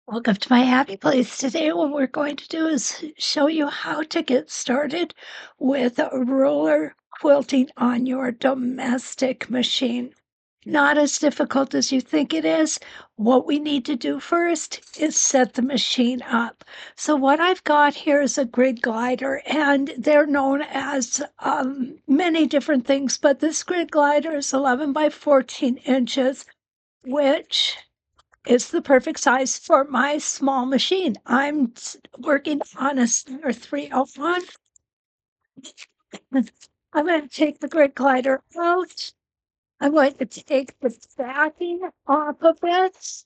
Welcome to my happy place. Today, what we're going to do is show you how to get started with roller quilting on your domestic machine. Not as difficult as you think it is. What we need to do first is set the machine up. So what I've got here is a grid glider, and they're known as many different things, but this grid glider is 11 by 14 inches, which is the perfect size for my small machine. I'm working on a Snare 301. I'm going to take the grid glider out. I'm going to take the backing off of it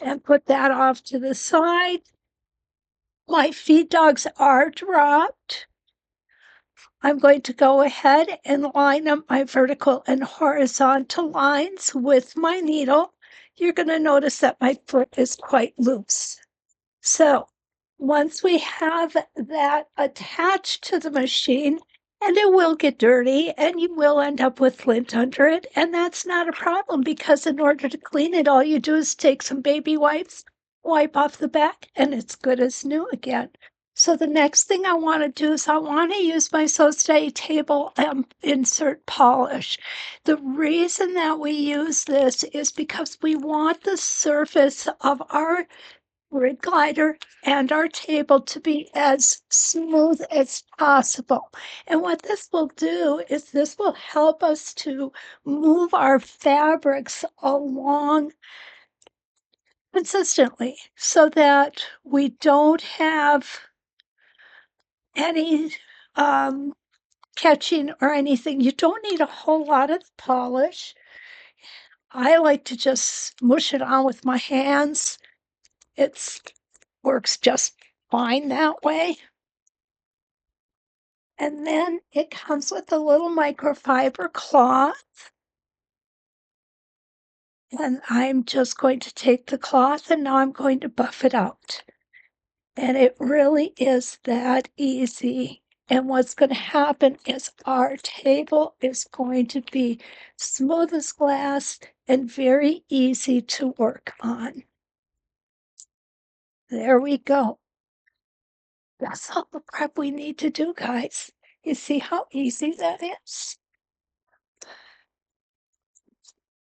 and put that off to the side. My feed dogs are dropped. I'm going to go ahead and line up my vertical and horizontal lines with my needle. You're going to notice that my foot is quite loose. So once we have that attached to the machine, and it will get dirty and you will end up with lint under it, and that's not a problem because in order to clean it, all you do is take some baby wipes, wipe off the back, and it's good as new again. So the next thing I want to do is I want to use my Westalee table insert polish. The reason that we use this is because we want the surface of our grid glider and our table to be as smooth as possible. And what this will do is this will help us to move our fabrics along consistently so that we don't have any catching or anything. You don't need a whole lot of polish. I like to just mush it on with my hands. It works just fine that way. And then it comes with a little microfiber cloth. And I'm just going to take the cloth and now I'm going to buff it out. And it really is that easy. And what's going to happen is our table is going to be smooth as glass and very easy to work on. There we go. That's all the prep we need to do, guys. You see how easy that is?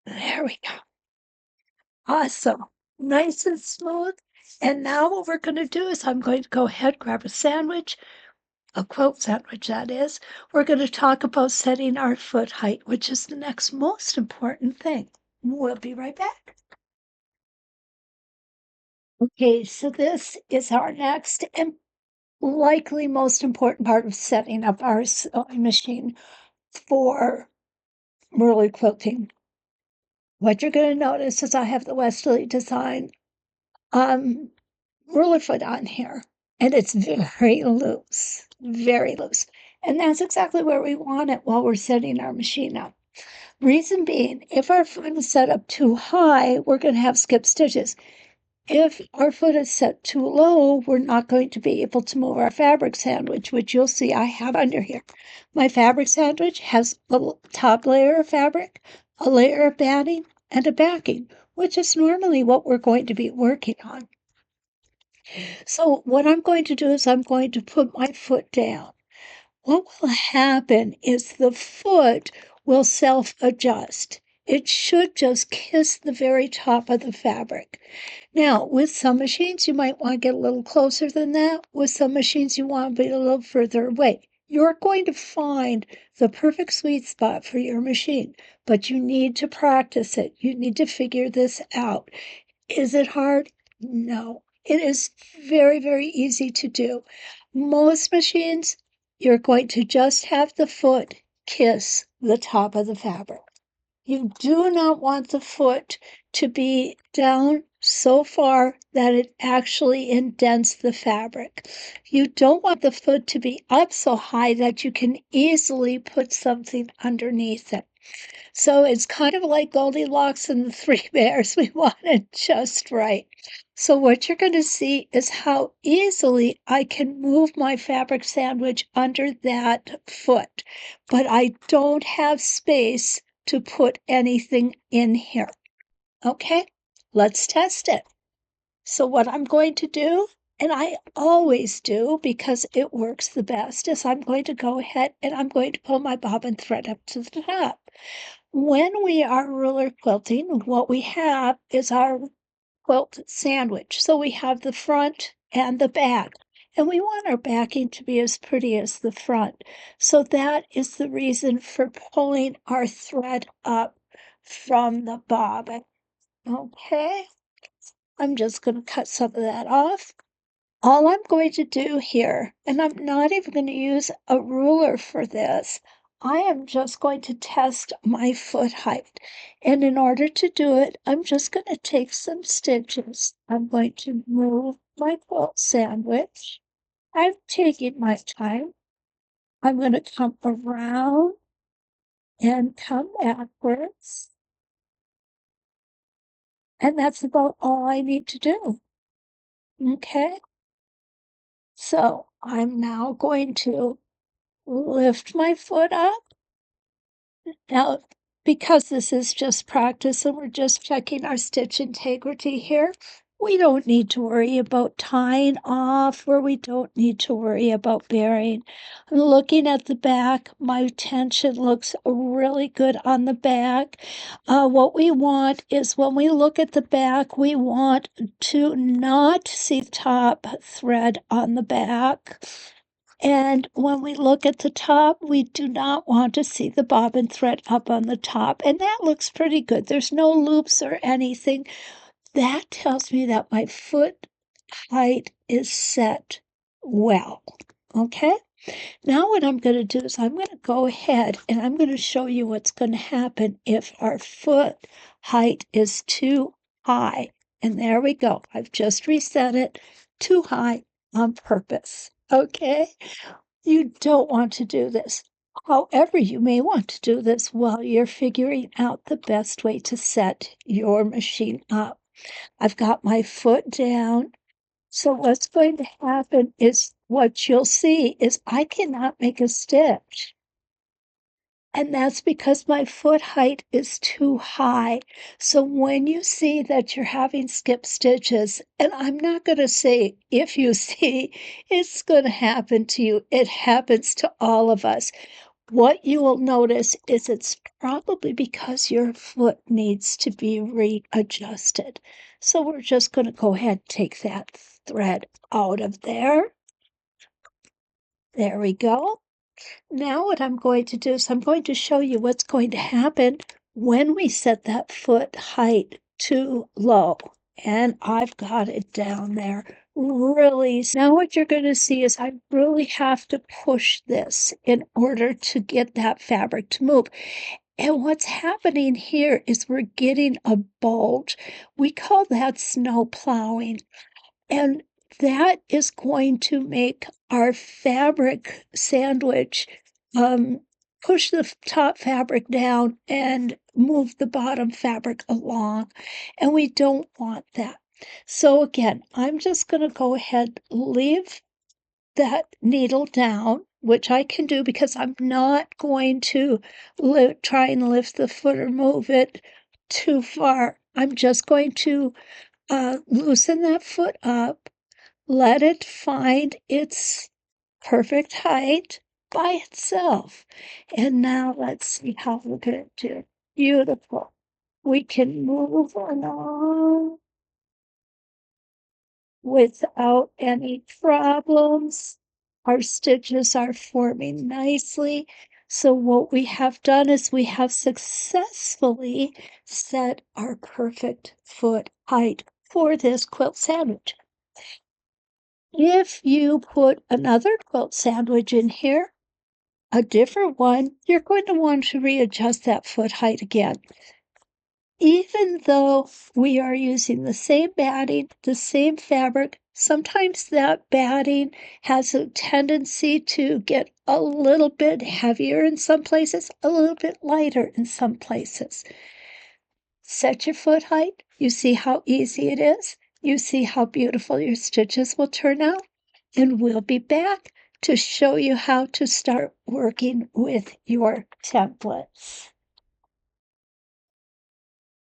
There we go. Awesome. Nice and smooth. And now what we're going to do is I'm going to go ahead, grab a sandwich, a quilt sandwich, that is. We're going to talk about setting our foot height, which is the next most important thing. We'll be right back. Okay, so this is our next and likely most important part of setting up our sewing machine for roller quilting. What you're going to notice is I have the Westalee design ruler foot on here, and it's very loose, very loose. And that's exactly where we want it while we're setting our machine up. Reason being, if our foot is set up too high, we're going to have skip stitches. If our foot is set too low, we're not going to be able to move our fabric sandwich, which you'll see I have under here. My fabric sandwich has a top layer of fabric, a layer of batting, and a backing, which is normally what we're going to be working on. So what I'm going to do is I'm going to put my foot down. What will happen is the foot will self-adjust. It should just kiss the very top of the fabric. Now, with some machines, you might want to get a little closer than that. With some machines, you want to be a little further away. You're going to find the perfect sweet spot for your machine, but you need to practice it. You need to figure this out. Is it hard? No. It is very, very easy to do. Most machines, you're going to just have the foot kiss the top of the fabric. You do not want the foot to be down so far that it actually indents the fabric. You don't want the foot to be up so high that you can easily put something underneath it. So it's kind of like Goldilocks and the Three Bears. We want it just right. So what you're going to see is how easily I can move my fabric sandwich under that foot, but I don't have space to put anything in here. Okay, let's test it. So what I'm going to do, and I always do because it works the best, is I'm going to go ahead and I'm going to pull my bobbin thread up to the top. When we are ruler quilting, what we have is our quilt sandwich. So we have the front and the back, and we want our backing to be as pretty as the front. So that is the reason for pulling our thread up from the bobbin. Okay, I'm just going to cut some of that off. All I'm going to do here, and I'm not even going to use a ruler for this, I am just going to test my foot height. And in order to do it, I'm just going to take some stitches. I'm going to move my quilt sandwich. I'm taking my time. I'm going to come around and come backwards. And that's about all I need to do. Okay? So I'm now going to lift my foot up. Now, because this is just practice and we're just checking our stitch integrity here, we don't need to worry about tying off, or we don't need to worry about burying. I'm looking at the back. My tension looks really good on the back. What we want is when we look at the back, we want to not see the top thread on the back. And when we look at the top, we do not want to see the bobbin thread up on the top. And that looks pretty good. There's no loops or anything. That tells me that my foot height is set well. Okay? Now what I'm going to do is I'm going to go ahead and I'm going to show you what's going to happen if our foot height is too high. And there we go. I've just reset it too high on purpose. Okay? You don't want to do this. However, you may want to do this while you're figuring out the best way to set your machine up. I've got my foot down. So what's going to happen is what you'll see is I cannot make a stitch. And that's because my foot height is too high. So when you see that you're having skip stitches, and I'm not going to say if you see, it's going to happen to you. It happens to all of us. What you will notice is it's probably because your foot needs to be readjusted. So we're just going to go ahead and take that thread out of there. There we go. Now what I'm going to do is I'm going to show you what's going to happen when we set that foot height too low. And I've got it down there really. Now what you're going to see is I really have to push this in order to get that fabric to move. And what's happening here is we're getting a bulge. We call that snow plowing. And that is going to make our fabric sandwich push the top fabric down and move the bottom fabric along. And we don't want that. So again, I'm just going to go ahead, leave that needle down, which I can do because I'm not going to try and lift the foot or move it too far. I'm just going to loosen that foot up, let it find its perfect height by itself. And now let's see how we're going to do it. Beautiful. We can move along without any problems. Our stitches are forming nicely. So what we have done is we have successfully set our perfect foot height for this quilt sandwich. If you put another quilt sandwich in here, a different one, you're going to want to readjust that foot height again. Even though we are using the same batting, the same fabric, sometimes that batting has a tendency to get a little bit heavier in some places, a little bit lighter in some places. Set your foot height. You see how easy it is. You see how beautiful your stitches will turn out. And we'll be back to show you how to start working with your templates.